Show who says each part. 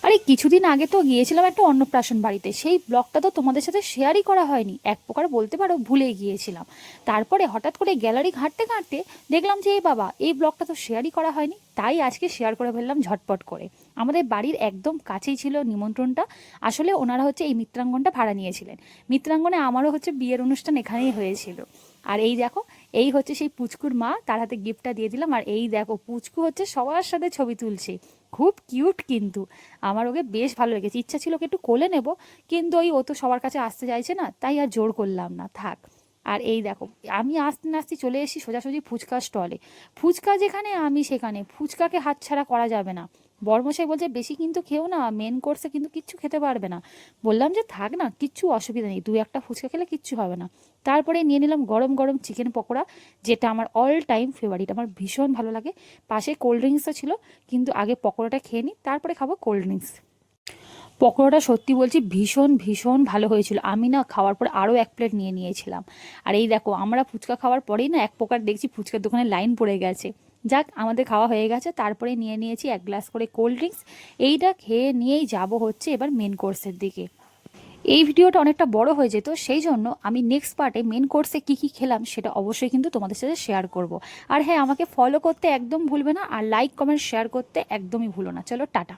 Speaker 1: আরে কিছুদিন আগে তো গিয়েছিলাম একটা অন্নপ্রাশন বাড়িতে, সেই ব্লগটা তো তোমাদের সাথে শেয়ারই করা হয়নি, এক প্রকার বলতে পারো ভুলে গিয়েছিলাম। তারপরে হঠাৎ করে গ্যালারি ঘাঁটতে ঘাঁটতে দেখলাম যে এই বাবা, এই ব্লগটা তো শেয়ারই করা হয়নি, তাই আজকে শেয়ার করে ফেললাম ঝটপট করে। আমাদের বাড়ির একদম কাছেই ছিল নিমন্ত্রণটা। আসলে ওনারা হচ্ছে এই মিত্রাঙ্গনটা ভাড়া নিয়েছিলেন। মিত্রাঙ্গনে আমারও হচ্ছে বিয়ের অনুষ্ঠান এখানেই হয়েছিল। আর এই দেখো, এই হচ্ছে সেই পুচকুর মা, তার হাতে গিফটটা দিয়ে দিলাম। আর এই দেখো, পুচকু হচ্ছে সবার সাথে ছবি তুলছে, খুব কিউট কিন্তু। আমার ওকে বেশ ভালো লেগেছে, ইচ্ছা ছিল ওকে একটু কোলে নেব, কিন্তু ওই ও তো সবার কাছে আসতে চাইছে না, তাই আর জোর করলাম না, থাক। আর এই দেখো, আমি আসতে না আসতে চলে এসেছি সোজাসুজি ফুচকা স্টলে। ফুচকা যেখানে আমি সেখানে, ফুচকাকে হাতছাড়া করা যাবে না। বরমশাই বলছে বেশি কিন্তু খেও না, মেন কোর্সে কিন্তু কিচ্ছু খেতে পারবে না। বললাম যে থাক না, কিচ্ছু অসুবিধা নেই, দুই একটা ফুচকা খেলে কিচ্ছু হবে না। তারপরে নিয়ে নিলাম গরম গরম চিকেন পকোড়া, যেটা আমার অল টাইম ফেভারিট, আমার ভীষণ ভালো লাগে। পাশে কোল্ড ড্রিঙ্কসও ছিল, কিন্তু আগে পকোড়াটা খেয়ে নিই, তারপরে খাবো কোল্ড ড্রিঙ্কস। পকোড়াটা সত্যি বলছি ভীষণ ভীষণ ভালো হয়েছিল, আমি না খাওয়ার পর আরও এক প্লেট নিয়ে নিয়েছিলাম। আর এই দেখো, আমরা ফুচকা খাওয়ার পরেই না এক প্রকার দেখছি ফুচকার দোকানে লাইন পড়ে গেছে। যাক, আমাদের খাওয়া হয়ে গেছে, তারপরে নিয়ে নিয়েছি এক গ্লাস করে কোল্ড ড্রিঙ্কস। এইটা খেয়ে নিয়েই যাব হচ্ছে এবার মেন কোর্সের দিকে। এই ভিডিওটা অনেকটা বড় হয়ে যেত, সেই জন্য আমি নেক্সট পার্টে মেন কোর্সে কী কী খেলাম সেটা অবশ্যই কিন্তু তোমাদের সাথে শেয়ার করব। আর হ্যাঁ, আমাকে ফলো করতে একদম ভুলবে না, আর লাইক কমেন্ট শেয়ার করতে একদমই ভুলো না। চলো টাটা।